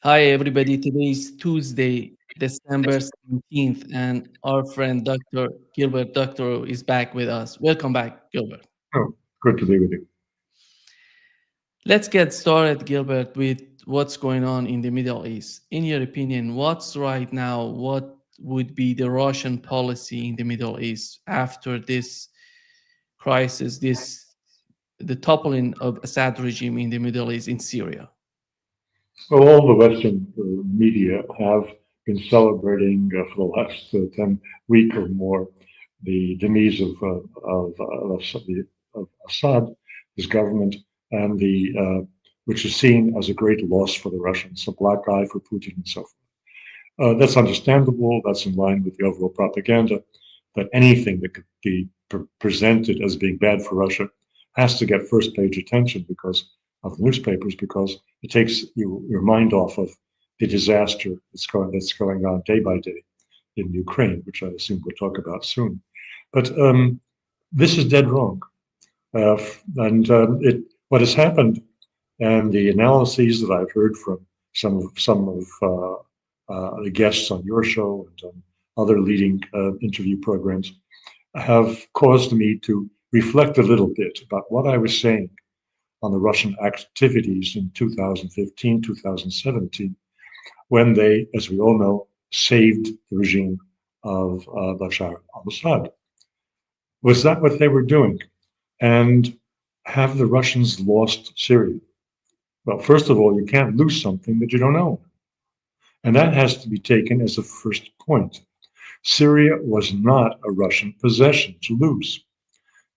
Hi, everybody. Today is Tuesday, December 17th, and our friend Dr. Gilbert Doctorow is back with us. Welcome back, Gilbert. Oh, good to be with you. Let's get started, Gilbert, with what's going on in the Middle East. In your opinion, what's right now, what would be the Russian policy in the Middle East after this crisis, the toppling of Assad regime in the Middle East in Syria? Well, all the Western media have been celebrating for the last 10 week or more the demise of Assad, his government, and which is seen as a great loss for the Russians, a black eye for Putin and so forth. That's understandable. That's in line with the overall propaganda that anything that could be presented as being bad for Russia has to get first page attention because of the newspapers, because it takes your mind off of the disaster that's going on day by day in Ukraine, which I assume we'll talk about soon. But this is dead wrong, and what has happened, and the analyses that I've heard from some of the guests on your show and on other leading interview programs have caused me to reflect a little bit about what I was saying on the Russian activities in 2015, 2017, when they, as we all know, saved the regime of Bashar al-Assad. Was that what they were doing? And have the Russians lost Syria? Well, first of all, you can't lose something that you don't own. And that has to be taken as a first point. Syria was not a Russian possession to lose.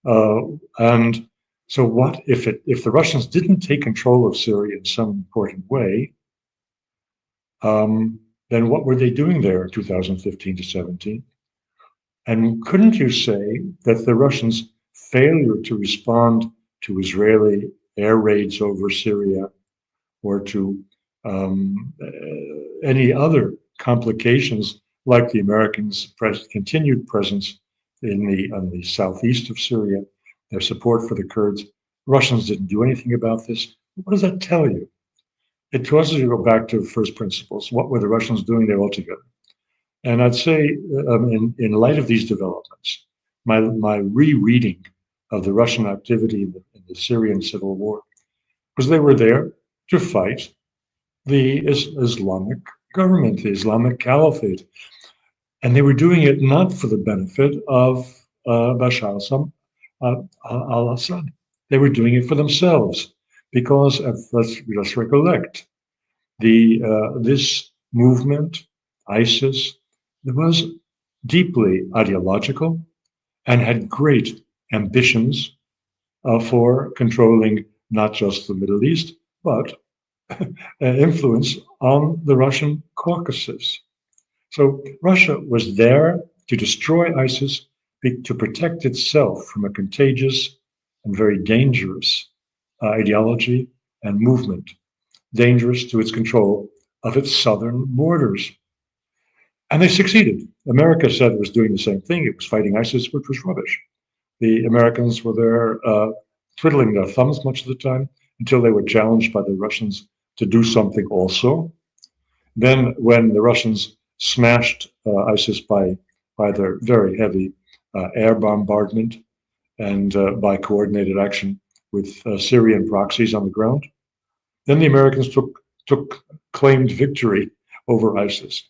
And so what if the Russians didn't take control of Syria in some important way, then what were they doing there in 2015 to 17? And couldn't you say that the Russians' failure to respond to Israeli air raids over Syria or to any other complications like the Americans' continued presence on the southeast of Syria, their support for the Kurds. Russians didn't do anything about this. What does that tell you? It causes you to go back to first principles. What were the Russians doing there altogether? And I'd say, in light of these developments, my rereading of the Russian activity in the Syrian civil war was they were there to fight the Islamic government, the Islamic Caliphate. And they were doing it not for the benefit of Bashar al-Assad. They were doing it for themselves because, let's recollect, this movement, ISIS, was deeply ideological and had great ambitions for controlling not just the Middle East, but influence on the Russian Caucasus. So Russia was there to destroy ISIS, to protect itself from a contagious and very dangerous ideology and movement, dangerous to its control of its southern borders. And they succeeded. America said it was doing the same thing. It was fighting ISIS, which was rubbish. The Americans were there twiddling their thumbs much of the time until they were challenged by the Russians to do something also. Then, when the Russians smashed ISIS by their very heavy air bombardment and by coordinated action with Syrian proxies on the ground, then the Americans took claimed victory over ISIS.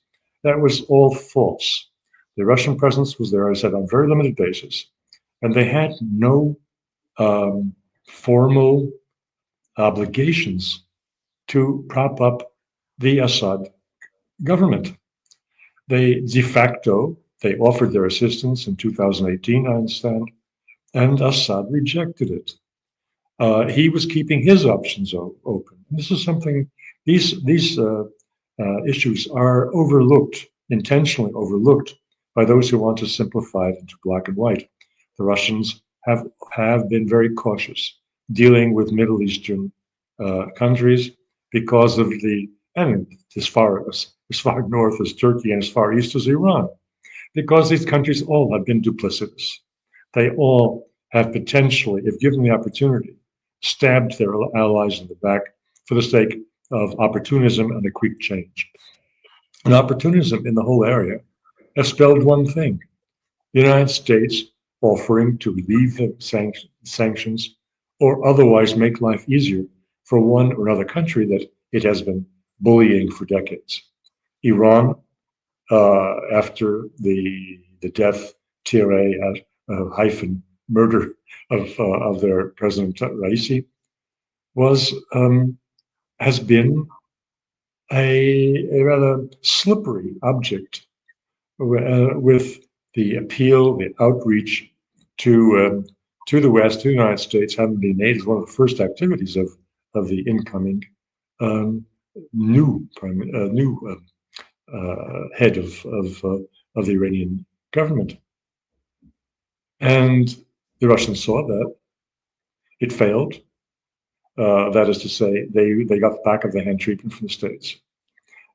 That was all false. The Russian presence was there, I said, on a very limited basis, and they had no formal obligations to prop up the Assad government. They de facto, they offered their assistance in 2018, I understand, and Assad rejected it. He was keeping his options open. This is something, these issues are overlooked, intentionally overlooked, by those who want to simplify it into black and white. The Russians have been very cautious dealing with Middle Eastern countries because of and as far north as Turkey and as far east as Iran, because these countries all have been duplicitous. They all have potentially, if given the opportunity, stabbed their allies in the back for the sake of opportunism and a quick change. And opportunism in the whole area has spelled one thing: the United States offering to relieve the sanctions or otherwise make life easier for one or another country that it has been bullying for decades. Iran, after the death, TRA hyphen murder of their President Raisi, was has been a rather slippery object with the appeal, the outreach to the West, to the United States, having been made as one of the first activities of the incoming um, new head of the Iranian government. And the Russians saw that it failed. That is to say, they got the back of the hand treatment from the States.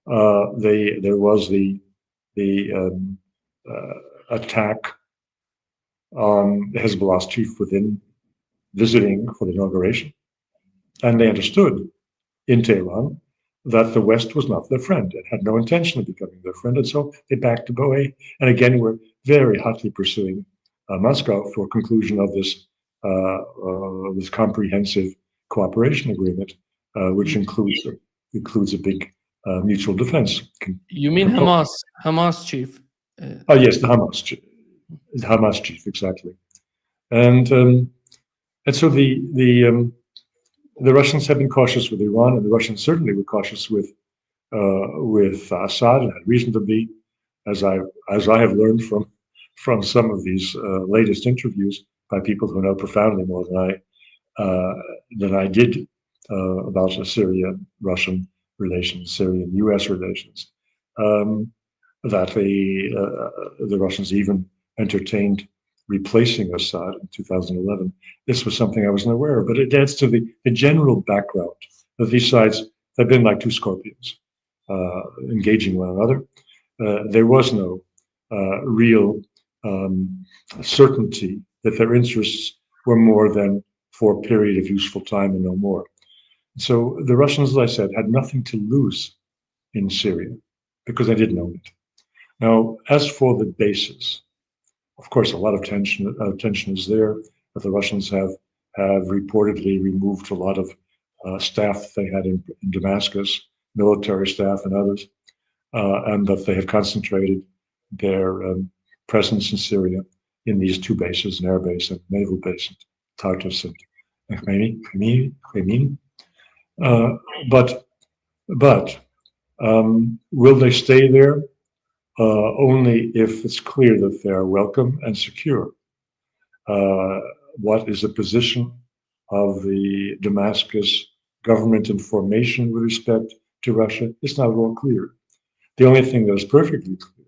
There was the attack on Hezbollah's chief within visiting for the inauguration, and they understood in Tehran that the West was not their friend and had no intention of becoming their friend, and so they backed away. And again, were very hotly pursuing Moscow for conclusion of this comprehensive cooperation agreement, which includes a big mutual defense. You mean Hamas chief? Oh yes, the Hamas chief, exactly. And so the Russians have been cautious with Iran, and the Russians certainly were cautious with Assad, and had reason to be, as I have learned from some of these latest interviews by people who know profoundly more than I did about Syria-Russian relations, Syrian-U.S. relations, that the Russians even entertained replacing Assad in 2011. This was something I wasn't aware of, but it adds to the general background that these sides have been like two scorpions, engaging one another. There was no real certainty that their interests were more than for a period of useful time and no more. So the Russians, as I said, had nothing to lose in Syria because they didn't own it. Now, as for the bases, of course, a lot of tension is there. But the Russians have reportedly removed a lot of staff they had in Damascus, military staff and others, and that they have concentrated their presence in Syria in these two bases, an air base and naval base, Tartus and Khmeimim. But will they stay there? Only if it's clear that they are welcome and secure. What is the position of the Damascus government in formation with respect to Russia? It's not at all clear. The only thing that is perfectly clear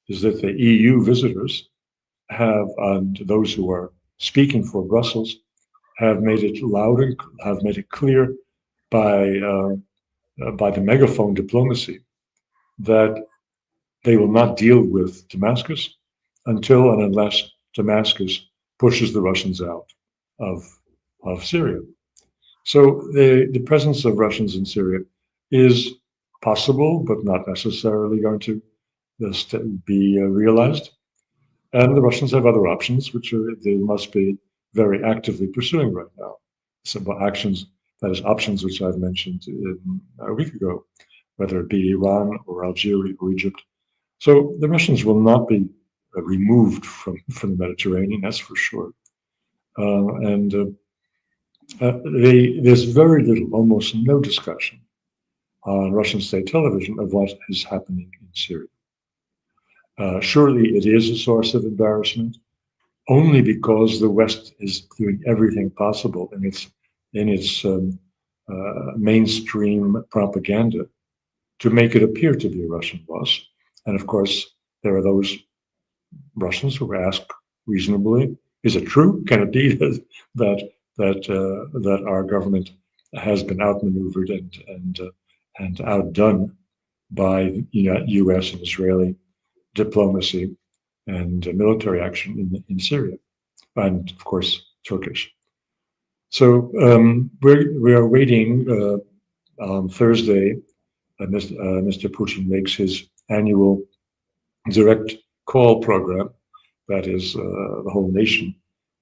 is that the EU visitors have, and those who are speaking for Brussels, have made it loud and have made it clear by the megaphone diplomacy that they will not deal with Damascus until and unless Damascus pushes the Russians out of Syria. So the presence of Russians in Syria is possible, but not necessarily going to be realized. And the Russians have other options, which they must be very actively pursuing right now. Some actions, that is, options which I've mentioned a week ago, whether it be Iran or Algeria or Egypt. So the Russians will not be removed from the Mediterranean, that's for sure. There's very little, almost no discussion on Russian state television of what is happening in Syria. Surely it is a source of embarrassment, only because the West is doing everything possible in its mainstream propaganda to make it appear to be a Russian loss. And of course, there are those Russians who ask reasonably, is it true? Can it be that our government has been outmaneuvered and outdone by U.S. and Israeli diplomacy and military action in Syria, and of course Turkish. So we are waiting On Thursday, Mr. Putin makes his annual direct call program. That is, the whole nation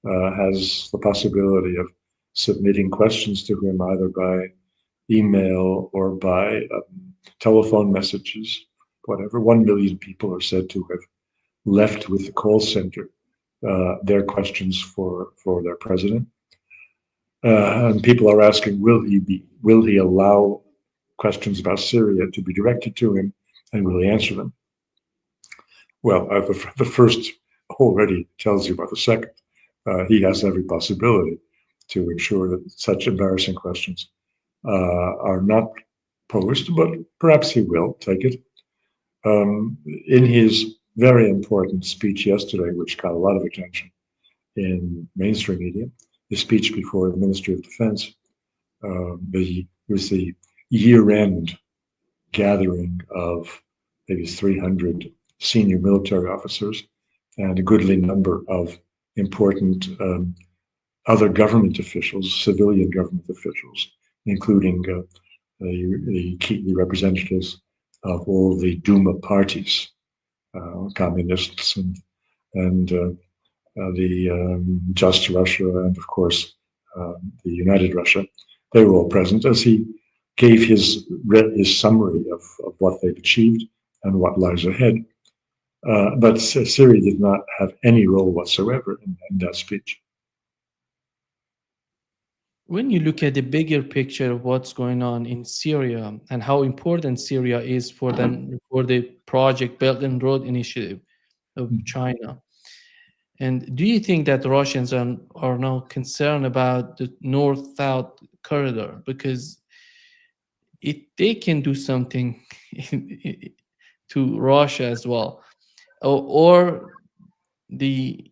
has the possibility of submitting questions to him either by email or by telephone messages, whatever. 1 million people are said to have left with the call center their questions for their president. And people are asking, will he allow questions about Syria to be directed to him, and will he answer them? Well, the first already tells you about the second. He has every possibility to ensure that such embarrassing questions are not posed, but perhaps he will take it. In his very important speech yesterday, which got a lot of attention in mainstream media, his speech before the Ministry of Defense, was the year-end gathering of maybe 300 senior military officers and a goodly number of important other government officials, civilian government officials, including the representatives of all the Duma parties, communists and the Just Russia, and of course the United Russia. They were all present as he gave his summary of what they've achieved and what lies ahead. But Syria did not have any role whatsoever in that speech. When you look at the bigger picture of what's going on in Syria and how important Syria is for the Project Belt and Road Initiative of China, and do you think that Russians are now concerned about the north-south corridor because they can do something to Russia as well, or the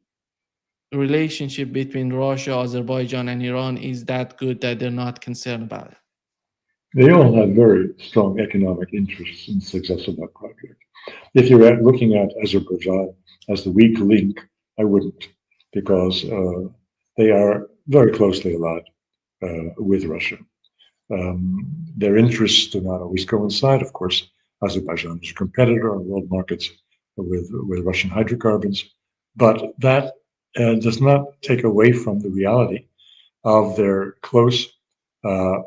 relationship between Russia, Azerbaijan, and Iran is that good that they're not concerned about it? They all have very strong economic interests in the success of that project. If you're looking at Azerbaijan as the weak link, I wouldn't, because they are very closely allied with Russia. Their interests do not always coincide. Of course, Azerbaijan is a competitor on world markets with Russian hydrocarbons, but that does not take away from the reality of their close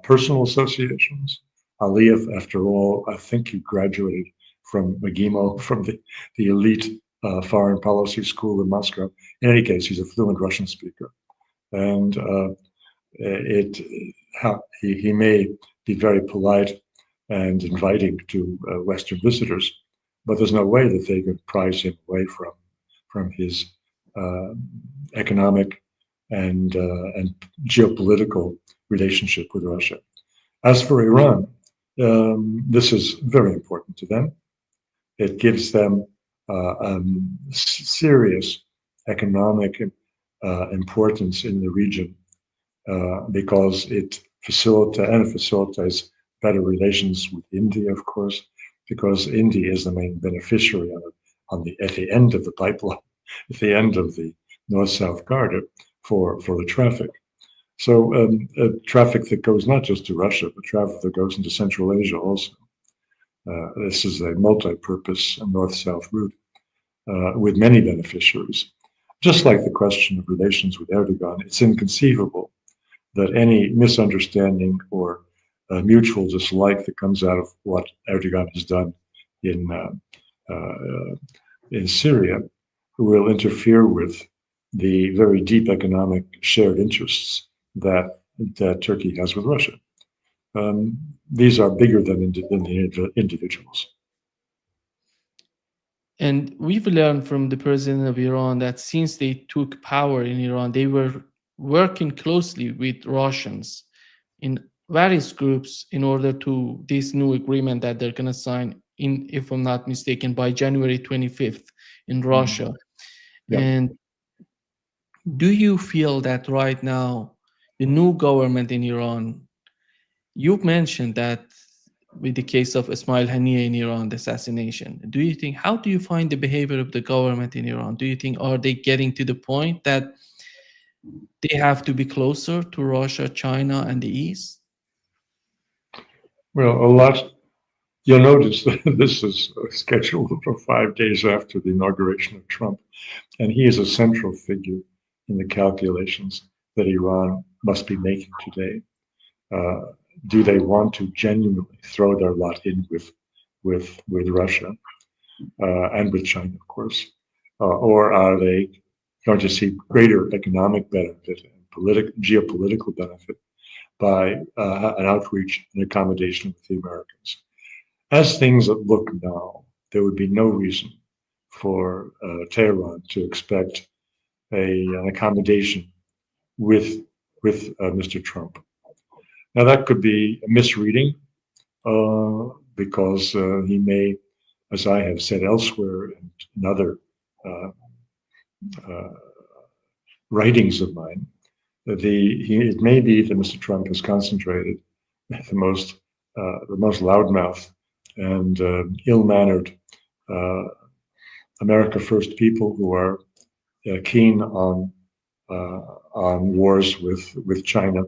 personal associations. Aliyev, after all, I think he graduated from McGimo, from the elite foreign policy school in Moscow. In any case, he's a fluent Russian speaker. And it he may be very polite and inviting to Western visitors, but there's no way that they could prize him away from his uh, economic and geopolitical relationship with Russia. As for Iran, this is very important to them. It gives them serious economic importance in the region because it facilitates better relations with India, of course, because India is the main beneficiary at the end of the pipeline, at the end of the north-south corridor for the traffic. So traffic that goes not just to Russia, but traffic that goes into Central Asia also. This is a multi-purpose north-south route with many beneficiaries. Just like the question of relations with Erdogan, it's inconceivable that any misunderstanding or mutual dislike that comes out of what Erdogan has done in Syria will interfere with the very deep economic shared interests that Turkey has with Russia. These are bigger than the individuals. And we've learned from the president of Iran that since they took power in Iran, they were working closely with Russians in various groups in order to this new agreement that they're going to sign in, if I'm not mistaken, by January 25th in Russia. Yeah. And do you feel that right now the new government in Iran, you've mentioned that with the case of Ismail Haniyeh in Iran, the assassination, how do you find the behavior of the government in Iran? Do you think, are they getting to the point that they have to be closer to Russia, China, and the East? Well, a lot. You'll notice that this is scheduled for 5 days after the inauguration of Trump, and he is a central figure in the calculations that Iran must be making today. Uh, do they want to genuinely throw their lot in with Russia and with China, of course, or are they going to see greater economic benefit and geopolitical benefit by an outreach and accommodation with the Americans? As things look now, there would be no reason for Tehran to expect an accommodation with Mr. Trump. Now that could be a misreading because he may, as I have said elsewhere and in other uh, uh, writings of mine, it may be that Mr. Trump has concentrated the most loudmouth and ill-mannered uh, America First people who are keen uh, on wars with China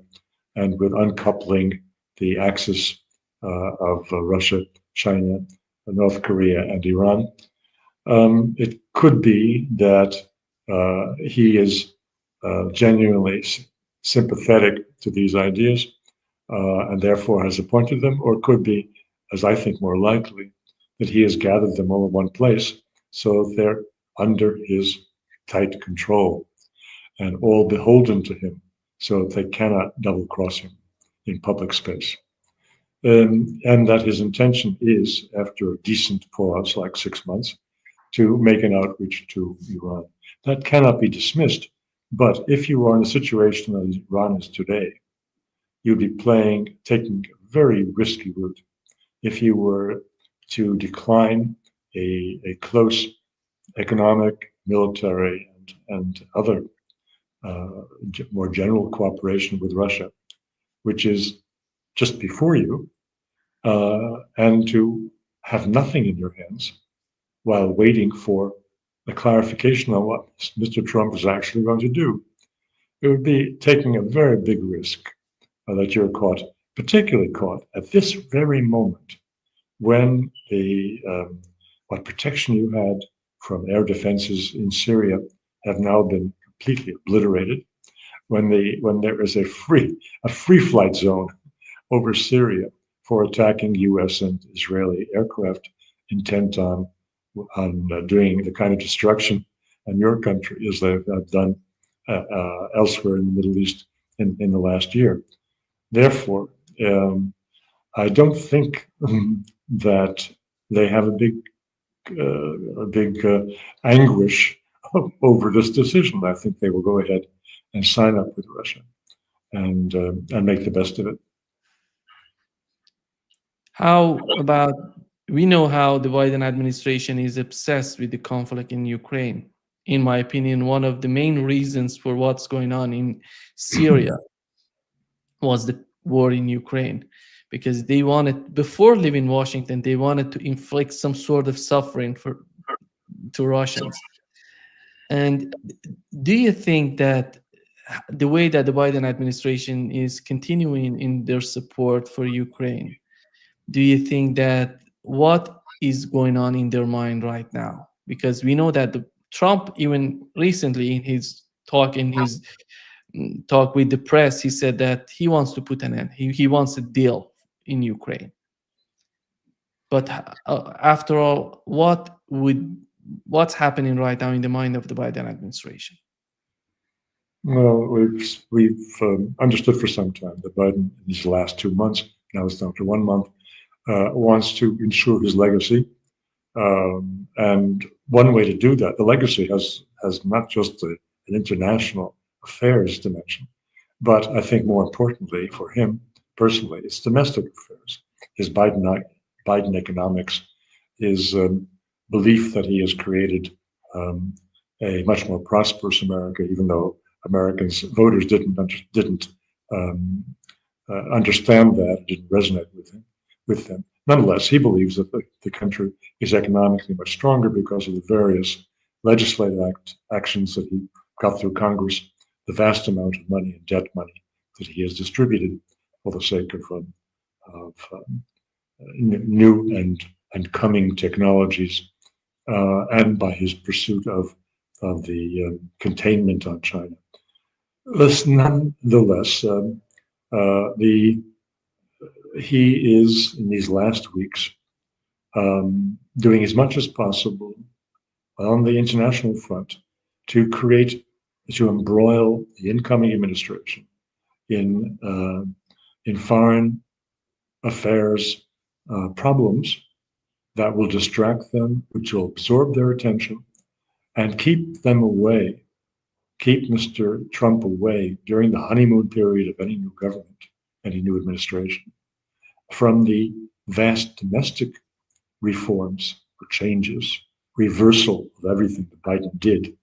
and with uncoupling the axis of Russia, China, North Korea, and Iran. It could be that he is genuinely sympathetic to these ideas and therefore has appointed them, or it could be, as I think more likely, that he has gathered them all in one place so they're under his tight control and all beholden to him so that they cannot double cross him in public space. And that his intention is, after a decent pause, like 6 months, to make an outreach to Iran. That cannot be dismissed. But if you are in a situation as Iran is today, you'd be taking a very risky route if you were to decline a close economic, military, and other more general cooperation with Russia, which is just before you, and to have nothing in your hands while waiting for a clarification on what Mr. Trump is actually going to do. It would be taking a very big risk that you're caught, particularly caught at this very moment when what protection you had from air defenses in Syria have now been completely obliterated. When there is a free flight zone over Syria for attacking U.S. and Israeli aircraft intent on doing the kind of destruction in your country as they've done elsewhere in the Middle East in the last year. Therefore, I don't think that they have a big anguish over this decision. I think they will go ahead and sign up with Russia and make the best of it. How about, we know how the Biden administration is obsessed with the conflict in Ukraine. In my opinion, one of the main reasons for what's going on in Syria was the war in Ukraine, because they wanted, before leaving Washington, they wanted to inflict some sort of suffering to Russians. And do you think that the way that the Biden administration is continuing in their support for Ukraine, do you think that what is going on in their mind right now? Because we know that Trump, even recently in his talk with the press, he said that he wants to put an end. He wants a deal in Ukraine. But after all, what's happening right now in the mind of the Biden administration? Well, we've understood for some time that Biden, in these last 2 months, now it's down to 1 month, wants to ensure his legacy. And one way to do that, the legacy has not just an international affairs dimension, but I think more importantly for him personally, it's domestic affairs. His Biden economics, his belief that he has created a much more prosperous America, even though Americans voters didn't um, understand that, didn't resonate with them. Nonetheless, he believes that the country is economically much stronger because of the various legislative actions that he got through Congress, the vast amount of money and debt money that he has distributed for the sake of new and coming technologies, and by his pursuit of the containment on China. Nonetheless, the he is in these last weeks doing as much as possible on the international front to embroil the incoming administration in foreign affairs problems that will distract them, which will absorb their attention, and keep them away, keep Mr. Trump away during the honeymoon period of any new government, any new administration, from the vast domestic reforms or changes, reversal of everything that Biden did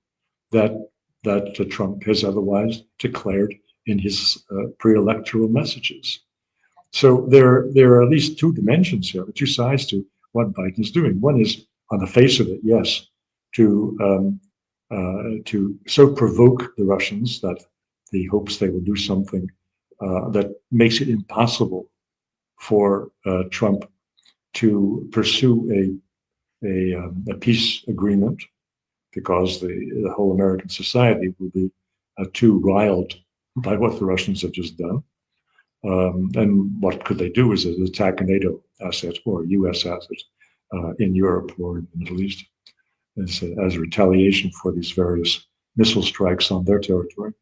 that Trump has otherwise declared in his pre-electoral messages. So there are at least two dimensions here, two sides to what Biden is doing. One is, on the face of it, yes, to so provoke the Russians that he hopes they will do something that makes it impossible for Trump to pursue a peace agreement, because the whole American society will be too riled by what the Russians have just done. And what could they do is attack a NATO asset or a U.S. asset in Europe or in the Middle East as a retaliation for these various missile strikes on their territory.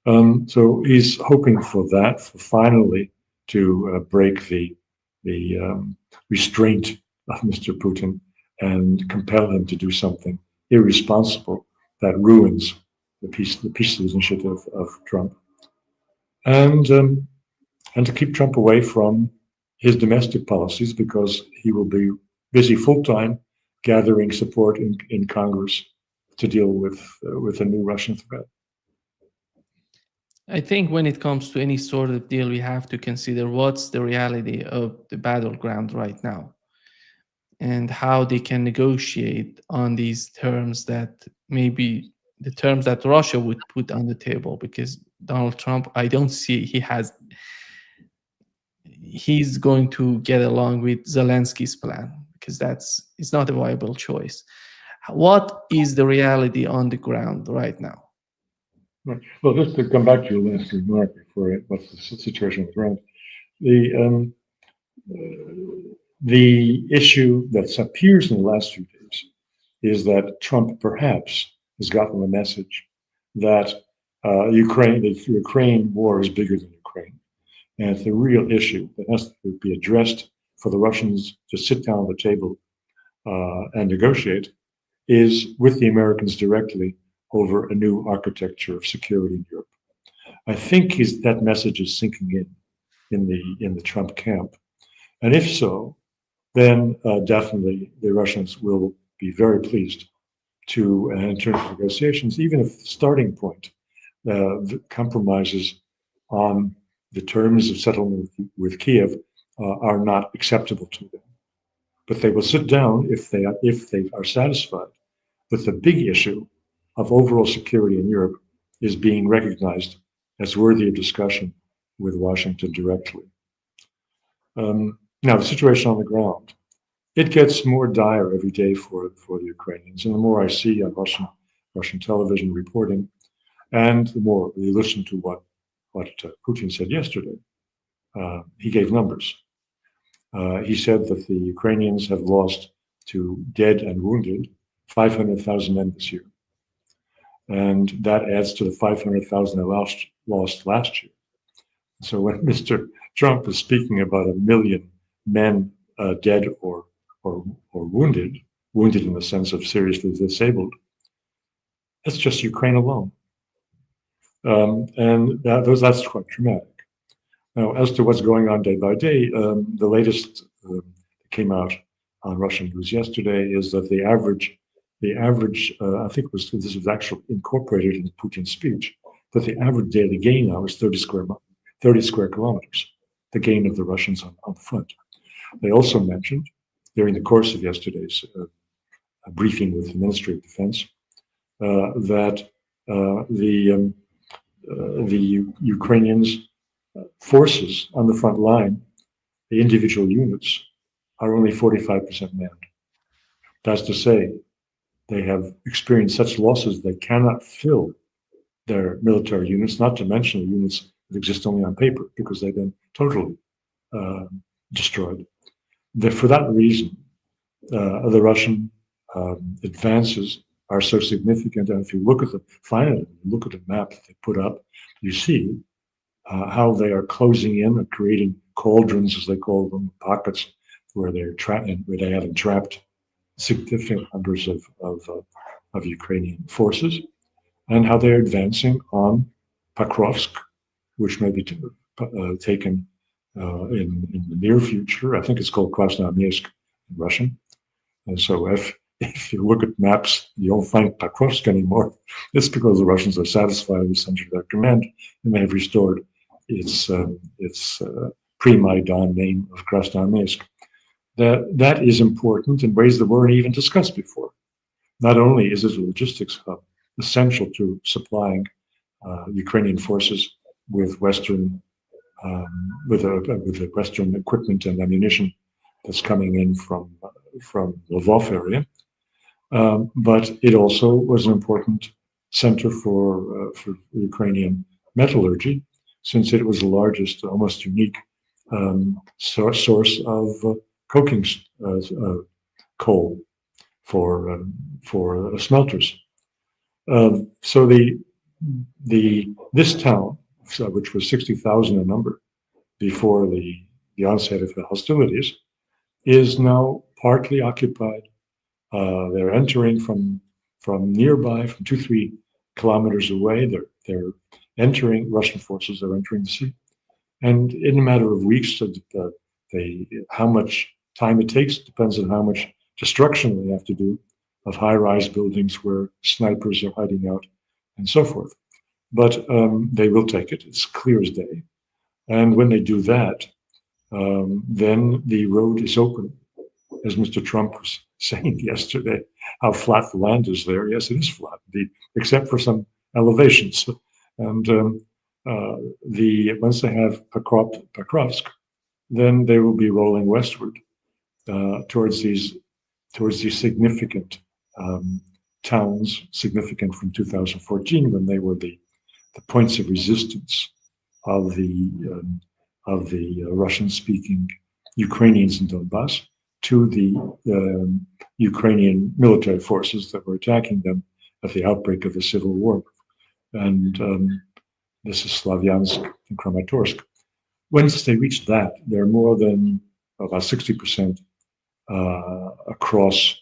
So he's hoping for that, for finally to break the restraint of Mr. Putin and compel him to do something irresponsible that ruins the peace initiative of Trump, and to keep Trump away from his domestic policies, because he will be busy full time gathering support in Congress to deal with a new Russian threat. I think when it comes to any sort of deal, we have to consider what's the reality of the battleground right now and how they can negotiate on these terms that maybe the terms that Russia would put on the table. Because Donald Trump, I don't see he's going to get along with Zelensky's plan, because it's not a viable choice. What is the reality on the ground right now? Right. Well, just to come back to your last remark before what's the situation on the ground, the the issue that appears in the last few days is that Trump perhaps has gotten the message that the Ukraine war is bigger than Ukraine, and it's a real issue that has to be addressed for the Russians to sit down at the table and negotiate, is with the Americans directly over a new architecture of security in Europe. I think that message is sinking in the Trump camp, and if so, then definitely the Russians will be very pleased to enter into negotiations, even if the starting point compromises on the terms of settlement with Kiev are not acceptable to them. But they will sit down if they are satisfied that the big issue of overall security in Europe is being recognized as worthy of discussion with Washington directly. Now, the situation on the ground, it gets more dire every day for the Ukrainians. And the more I see on Russian television reporting, and the more we listen to what Putin said yesterday, he gave numbers. He said that the Ukrainians have lost to dead and wounded 500,000 men this year. And that adds to the 500,000 they lost last year. So when Mr. Trump is speaking about 1 million men dead or wounded in the sense of seriously disabled, that's just Ukraine alone. And that's quite dramatic. Now, as to what's going on day by day, the latest that came out on Russian news yesterday is that the average, I think this was actually incorporated in Putin's speech, that the average daily gain now is 30 square kilometers, the gain of the Russians on the front. They also mentioned, during the course of yesterday's briefing with the Ministry of Defense, that the Ukrainians forces on the front line the individual units are only 45% manned. That's to say, they have experienced such losses they cannot fill their military units, not to mention the units that exist only on paper because they've been totally uh, destroyed. For that reason, the Russian advances are so significant. And if you look at the map that they put up, you see how they are closing in and creating cauldrons, as they call them, pockets where they're trapped, where they have entrapped significant numbers of Ukrainian forces, and how they're advancing on Pakrovsk, which may be taken in the near future. I think it's called Krasnoarmeysk in Russian. And so if you look at maps, you don't find Pakrovsk anymore. It's because the Russians are satisfied with central their command, and they have restored its pre-Maidan name of Krasnoarmeysk. That is important in ways that weren't even discussed before. Not only is it a logistics hub essential to supplying Ukrainian forces with with Western equipment and ammunition that's coming in from Lvov area, but it also was an important center for Ukrainian metallurgy, since it was the largest, almost unique source of coking coal for smelters. So this town, which was 60,000 in number before the onset of the hostilities, is now partly occupied. They're entering from nearby, from 2-3 kilometers away. They're entering. Russian forces are entering the sea, and in a matter of weeks, how much time it takes depends on how much destruction they have to do of high-rise buildings where snipers are hiding out, and so forth. But they will take it. It's clear as day. And when they do that, then the road is open. As Mr. Trump was saying yesterday, how flat the land is there. Yes, it is flat, indeed, except for some elevations. And once they have Pakrovsk, then they will be rolling westward towards these significant towns, significant from 2014, when they were the points of resistance of the Russian-speaking Ukrainians in Donbass to the Ukrainian military forces that were attacking them at the outbreak of the civil war. And this is Slavyansk and Kramatorsk. Once they reach that, they're more than about 60% across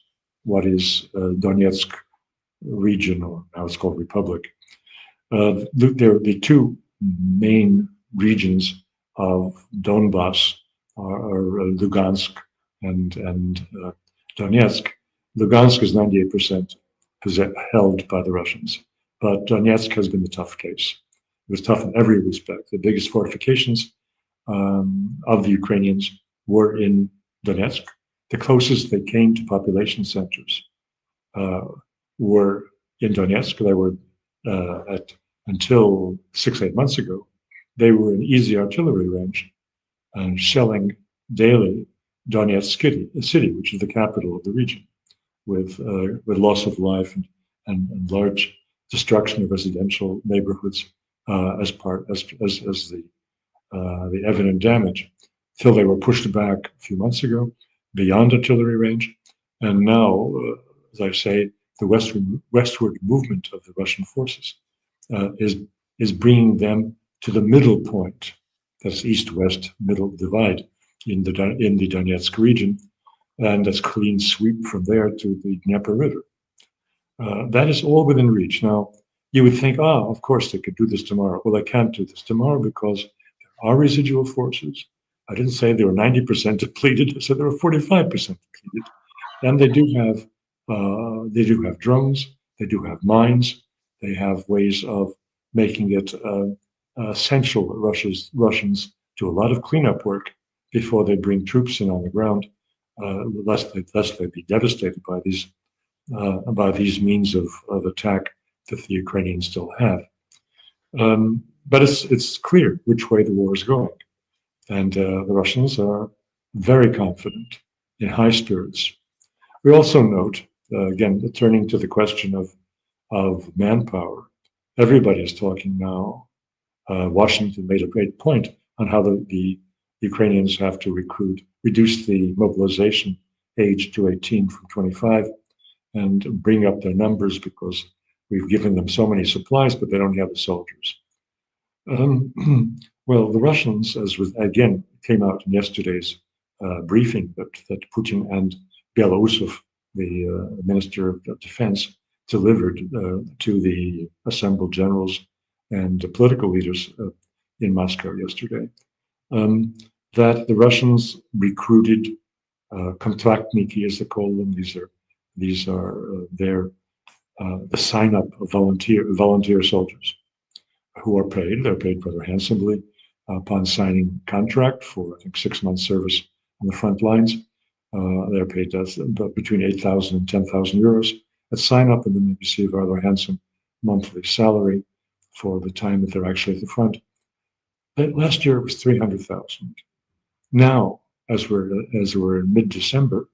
what is Donetsk region, or now it's called Republic. The two main regions of Donbass are Lugansk and Donetsk. Lugansk is 98% held by the Russians, but Donetsk has been the tough case. It was tough in every respect. The biggest fortifications of the Ukrainians were in Donetsk. The closest they came to population centers were in Donetsk. They were until 6-8 months ago, they were in easy artillery range and shelling daily Donetsk city, which is the capital of the region, with loss of life and large destruction of residential neighborhoods as the evident damage, till they were pushed back a few months ago beyond artillery range, and now, as I say, the westward movement of the Russian forces is bringing them to the middle point. That's east-west middle divide in the Donetsk region, and that's clean sweep from there to the Dnieper River. That is all within reach. Now, you would think, of course they could do this tomorrow. Well, they can't do this tomorrow because there are residual forces. I didn't say they were 90% depleted. I said they were 45% depleted, and they do have drones. They do have mines. They have ways of making it essential Russians do a lot of cleanup work before they bring troops in on the ground, lest they be devastated by these means of attack that the Ukrainians still have. But it's clear which way the war is going. And the Russians are very confident, in high spirits. We also note, again, turning to the question of manpower, everybody is talking now. Washington made a great point on how the Ukrainians have to reduce the mobilization age to 18 from 25, and bring up their numbers because we've given them so many supplies, but they don't have the soldiers. Well, the Russians, as was again came out in yesterday's briefing, that Putin and Belousov, the Minister of Defense, delivered to the assembled generals and political leaders in Moscow yesterday, that the Russians recruited kontraktniki, as they call them. These are the sign up of volunteer soldiers who are paid. They're paid rather handsomely upon signing contract for, I think, 6 months service on the front lines. They're paid between 8,000 and 10,000 euros at sign up, and then they receive a rather handsome monthly salary for the time that they're actually at the front. But last year it was 300,000. Now, as we're in mid-December,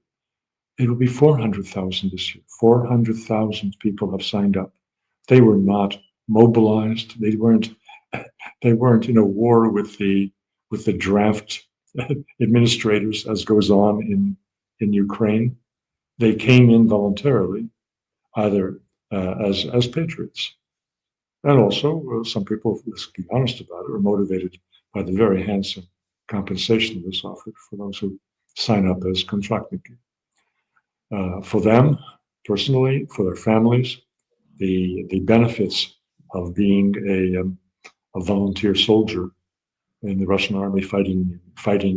it'll be 400,000 this year. 400,000 people have signed up. They were not mobilized. They weren't in a war with the draft administrators, as goes on in Ukraine. They came in voluntarily, either as patriots, and also some people, let's be honest about it, are motivated by the very handsome compensation that's offered for those who sign up as kontraktniki. For them personally, for their families, the benefits of being a volunteer soldier in the Russian army fighting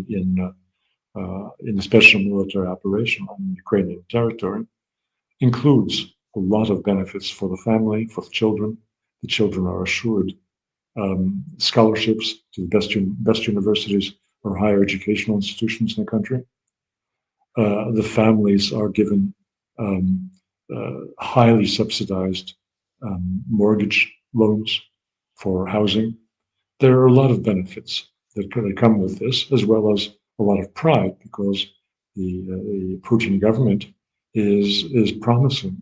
in a special military operation on Ukrainian territory includes a lot of benefits for the family, for the children. The children are assured scholarships to the best universities or higher educational institutions in the country. The families are given highly subsidized mortgage loans for housing. There are a lot of benefits that come with this, as well as a lot of pride, because the Putin government is promising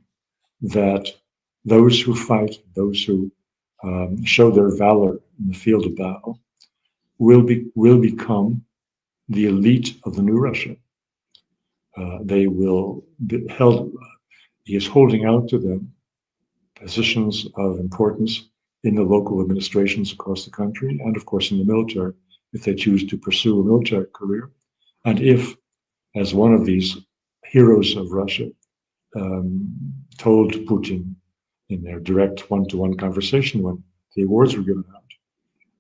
that those who fight, those who show their valor in the field of battle, will become the elite of the new Russia. They will be held. He is holding out to them positions of importance in the local administrations across the country, and of course in the military, if they choose to pursue a military career. And if, as one of these heroes of Russia told Putin in their direct one-to-one conversation when the awards were given out,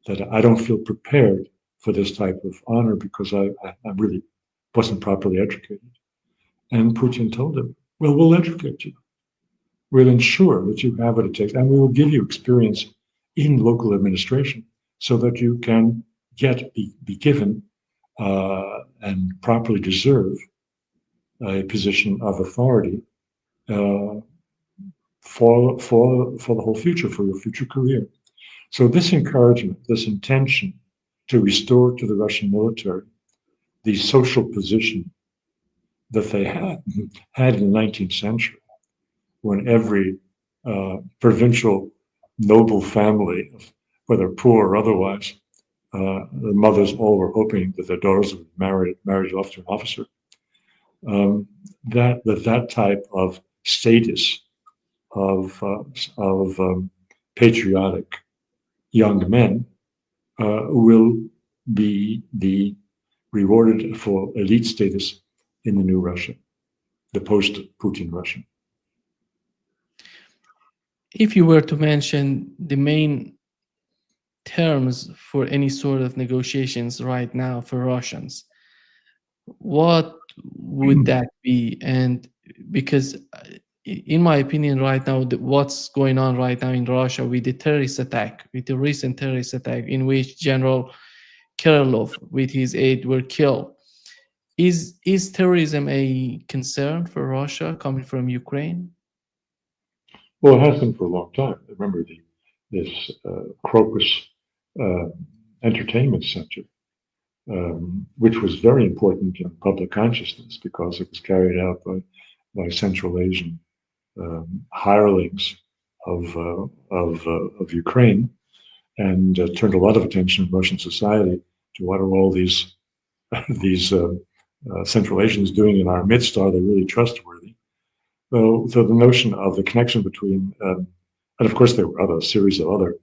that I don't feel prepared for this type of honor because I really wasn't properly educated. And Putin told him, well, we'll educate you. We'll ensure that you have what it takes, and we will give you experience in local administration so that you can be given and properly deserve a position of authority for the whole future, for your future career. So this encouragement, this intention to restore to the Russian military the social position that they had in the 19th century, when every provincial noble family, whether poor or otherwise, the mothers all were hoping that their daughters would be married off to an officer. That type of status of patriotic young men will be rewarded for elite status in the new Russia, the post-Putin Russia. If you were to mention the main terms for any sort of negotiations right now for Russians, what would that be? And because in my opinion right now, what's going on right now in Russia with the recent terrorist attack in which General Kirillov with his aide were killed, is terrorism a concern for Russia coming from Ukraine? Well, it has been for a long time. Remember this Crocus Entertainment Center which was very important in public consciousness because it was carried out by Central Asian hirelings of Ukraine, and turned a lot of attention in Russian society to what are all these these Central Asians doing in our midst? Are they really trustworthy? So the notion of the connection between, and of course there were a series of other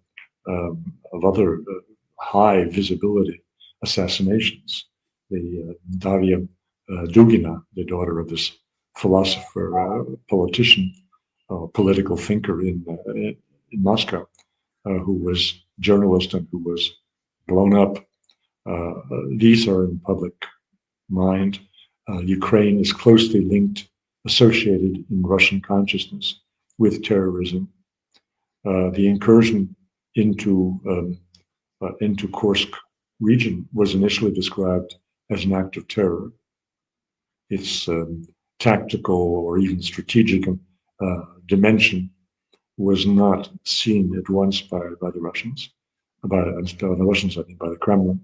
high visibility assassinations. The Daria Dugina, the daughter of this philosopher, politician, political thinker in Moscow, who was journalist and who was blown up. These are in public mind. Ukraine is closely linked, associated in Russian consciousness with terrorism. The incursion into Kursk region was initially described as an act of terror. Its tactical or even strategic dimension was not seen at once by the Russians, by the Russians, I think, by the Kremlin,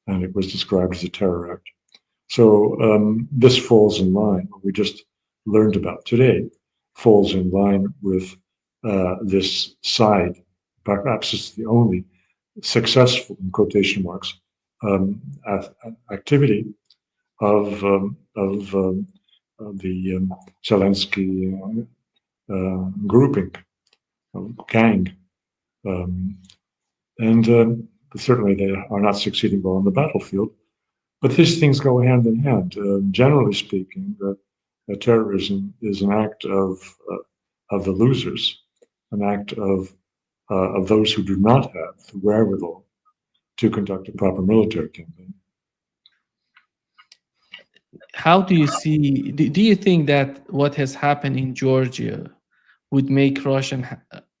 and it was described as a terror act. So this falls in line, what we just learned about today, falls in line with this side, perhaps it's the only successful, in quotation marks, activity of the Zelensky grouping, gang. And certainly they are not succeeding well on the battlefield. But these things go hand in hand. Generally speaking, terrorism is an act of the losers, an act of those who do not have the wherewithal to conduct a proper military campaign. How do you see? Do you think that what has happened in Georgia would make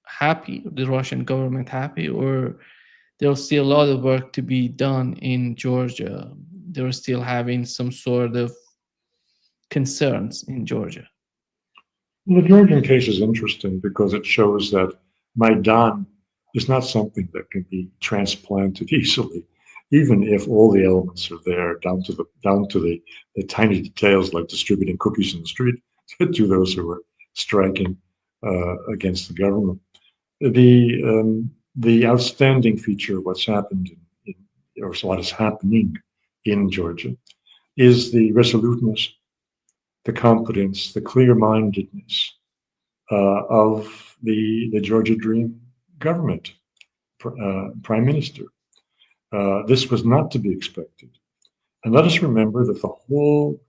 happy, the Russian government happy, or there's still a lot of work to be done in Georgia? They're still having some sort of concerns in Georgia. Well, the Georgian case is interesting because it shows that Maidan is not something that can be transplanted easily, even if all the elements are there, down to the tiny details like distributing cookies in the street to those who are striking against the government. The outstanding feature of what's happened or what is happening in Georgia is the resoluteness, the competence, the clear-mindedness of the Georgia Dream government, prime minister. This was not to be expected. And let us remember that the whole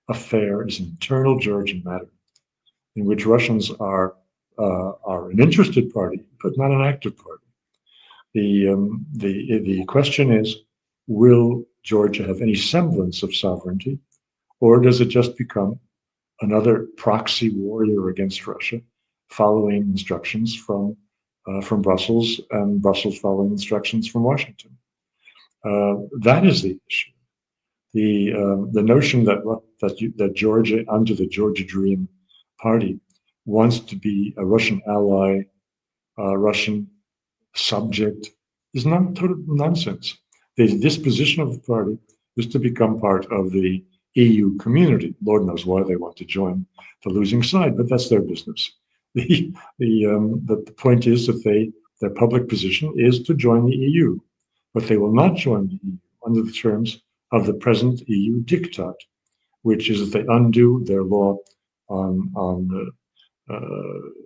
affair is an internal Georgian matter in which Russians are an interested party, but not an active party. The question is, will Georgia have any semblance of sovereignty, or does it just become another proxy warrior against Russia, following instructions from Brussels, and Brussels following instructions from Washington? That is the issue. The notion that Georgia, under the Georgia Dream Party, wants to be a Russian ally, Russian subject, is not total nonsense. The disposition of the party is to become part of the EU community. Lord knows why they want to join the losing side, but that's their business. The point is that their public position is to join the EU, but they will not join the EU under the terms of the present EU diktat, which is that they undo their law on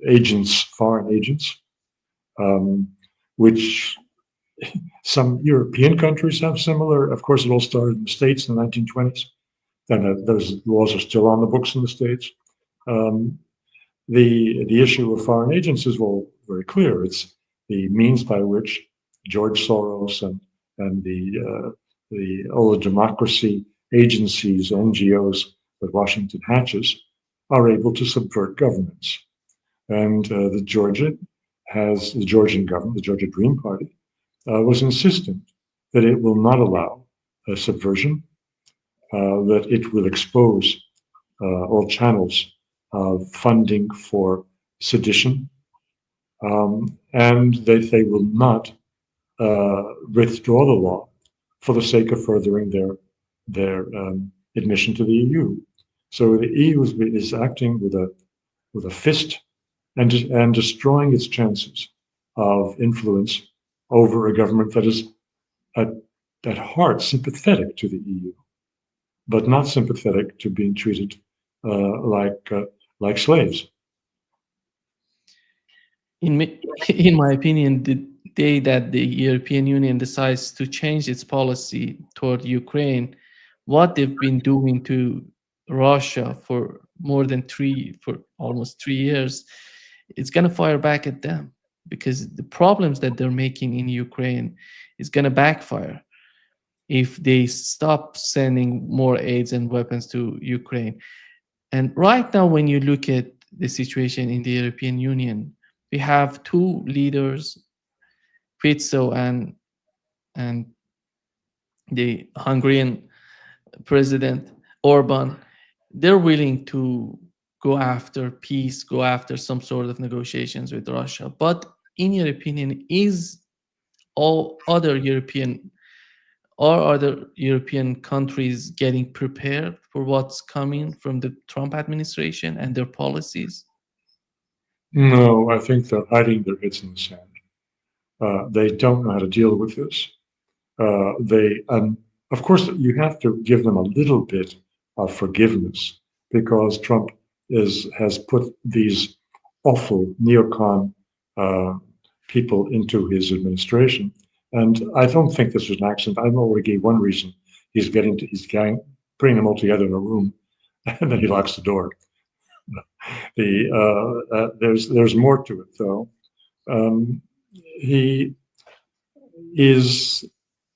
agents, foreign agents, which some European countries have similar. Of course, it all started in the States in the 1920s. And those laws are still on the books in the States. The issue of foreign agents is very clear. It's the means by which George Soros and the old democracy agencies, NGOs that Washington hatches, are able to subvert governments. And the Georgian government, the Georgia Dream Party, was insistent that it will not allow a subversion, that it will expose all channels of funding for sedition, and that they will not withdraw the law for the sake of furthering their admission to the EU. So the EU is acting with a fist and destroying its chances of influence over a government that is at, at heart sympathetic to the EU, but not sympathetic to being treated like slaves. In my, in my opinion, the day that the European Union decides to change its policy toward Ukraine, what they've been doing to Russia for almost 3 years, it's gonna fire back at them because the problems that they're making in Ukraine is gonna backfire if they stop sending more aids and weapons to Ukraine. And right now, when you look at the situation in the European Union, we have two leaders, Fico and the Hungarian president Orban. They're willing to go after peace, go after some sort of negotiations with Russia. But in your opinion, is all other European countries getting prepared for what's coming from the Trump administration and their policies? No, I think they're hiding their heads in the sand. They don't know how to deal with this. Of course, you have to give them a little bit of forgiveness because Trump has put these awful neocon uh, people into his administration, and I don't think this was an accident. I already gave one reason. Putting them all together in a room, and then he locks the door. There's more to it though. He is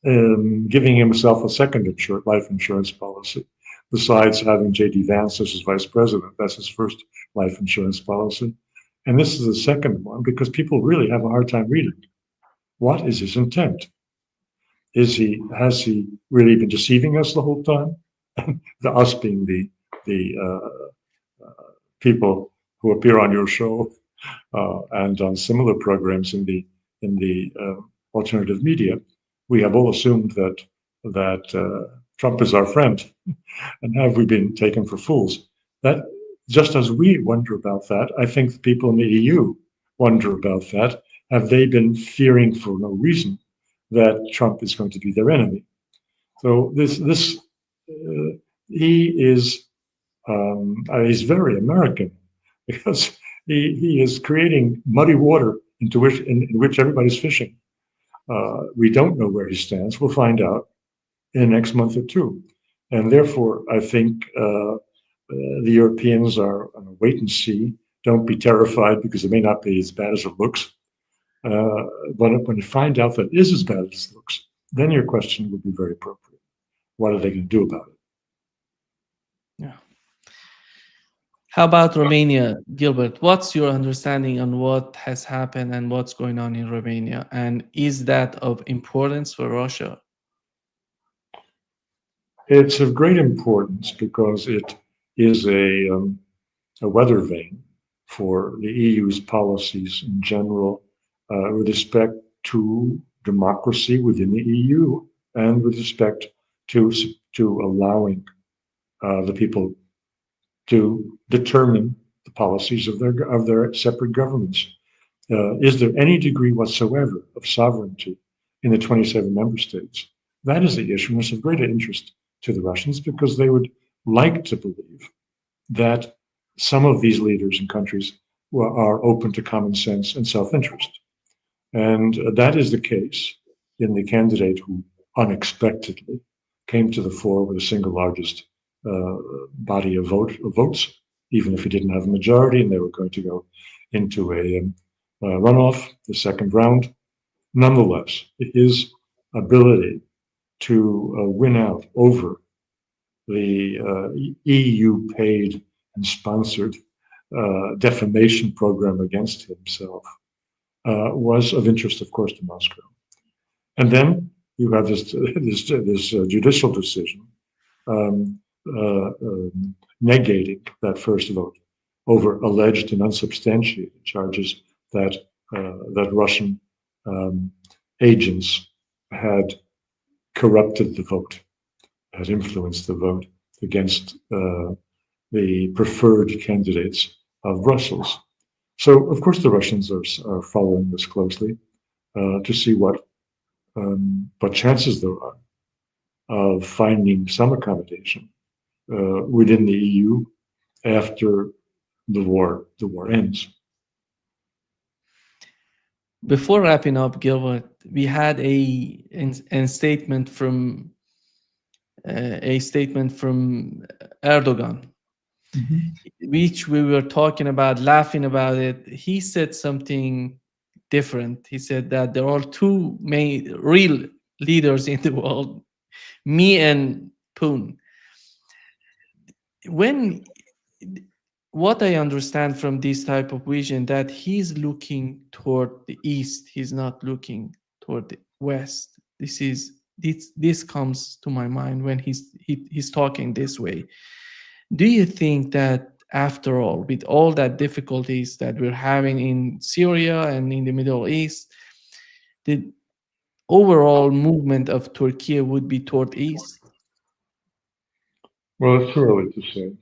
giving himself a second life insurance policy, besides having J.D. Vance as his vice president. That's his first life insurance policy. And this is the second one because people really have a hard time reading. What is his intent? Has he really been deceiving us the whole time? Us being the people who appear on your show and on similar programs in the alternative media. We have all assumed that Trump is our friend, and have we been taken for fools? That just as we wonder about that, I think the people in the EU wonder about that. Have they been fearing for no reason that Trump is going to be their enemy? So he is he's very American because he is creating muddy water in which everybody's fishing. We don't know where he stands. We'll find out in the next month or two. And therefore, I think the Europeans are on a wait and see. Don't be terrified because it may not be as bad as it looks. But when you find out that it is as bad as it looks, then your question would be very appropriate. What are they going to do about it? Yeah. How about Romania, Gilbert? What's your understanding on what has happened and what's going on in Romania? And is that of importance for Russia? It's of great importance because it is a weather vane for the EU's policies in general with respect to democracy within the EU and with respect to allowing the people to determine the policies of their separate governments. Is there any degree whatsoever of sovereignty in the 27 member states? That is the issue, and it's of great interest to the Russians because they would like to believe that some of these leaders and countries are open to common sense and self-interest. And that is the case in the candidate who unexpectedly came to the fore with the single largest body of votes, even if he didn't have a majority and they were going to go into a runoff, the second round. Nonetheless, his ability to win out over the EU paid and sponsored defamation program against himself was of interest, of course, to Moscow. And then you have this judicial decision negating that first vote over alleged and unsubstantiated charges that Russian agents had corrupted the vote, has influenced the vote against the preferred candidates of Brussels. So, of course, the Russians are following this closely to see what chances there are of finding some accommodation within the EU after the war ends. Before wrapping up, Gilbert, we had a statement from Erdogan, Mhm. which we were talking about, laughing about it. He said something different. He said that there are two main real leaders in the world, me and Poon. When what I understand from this type of vision, that he's looking toward the east, he's not looking toward the west. This comes to my mind when he's talking this way. Do you think that after all, with all that difficulties that we're having in Syria and in the Middle East, the overall movement of Turkey would be toward east? Well, it's too early to say.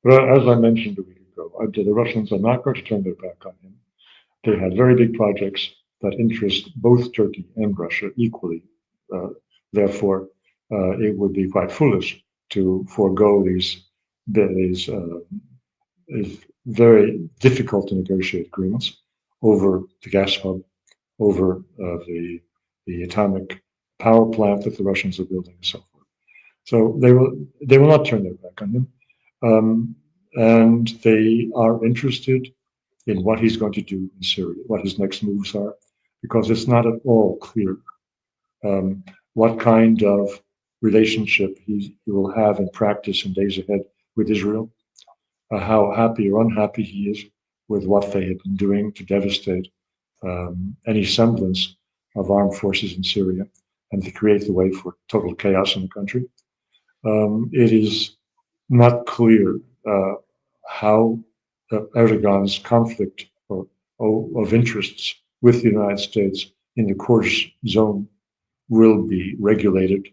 But as I mentioned a week ago, the Russians are not going to turn their back on him. They have very big projects that interest both Turkey and Russia equally. Uh, Therefore, it would be quite foolish to forego these, these very difficult to negotiate agreements over the gas hub, over the atomic power plant that the Russians are building, and so forth. So they will not turn their back on him, and they are interested in what he's going to do in Syria, what his next moves are, because it's not at all clear um, what kind of relationship he will have in practice in days ahead with Israel, how happy or unhappy he is with what they have been doing to devastate any semblance of armed forces in Syria and to create the way for total chaos in the country. It is not clear how Erdogan's conflict of interests with the United States in the Kurdish zone will be regulated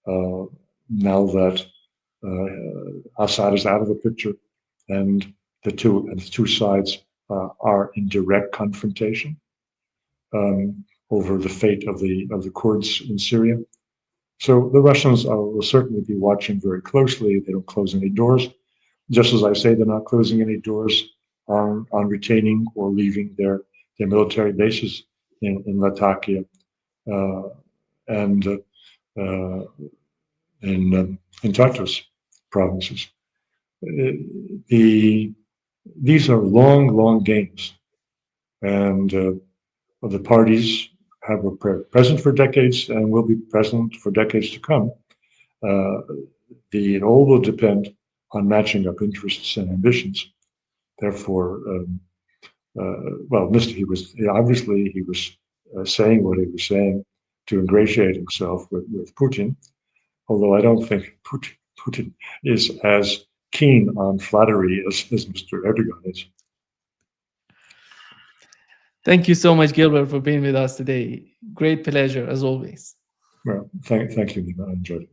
uh, now that Assad is out of the picture and the two sides are in direct confrontation over the fate of the Kurds in Syria. So the Russians will certainly be watching very closely. They don't close any doors. Just as I say, they're not closing any doors on retaining or leaving their military bases in Latakia uh, and uh, in Tartus provinces. The These are long, long games, and the parties have been present for decades and will be present for decades to come. Uh, it all will depend on matching up interests and ambitions. Therefore, well, Mr. He was saying what he was saying to ingratiate himself with Putin. Although I don't think Putin is as keen on flattery as Mr. Erdogan is. Thank you so much, Gilbert, for being with us today. Great pleasure as always. Well, thank you, Nima. I enjoyed it.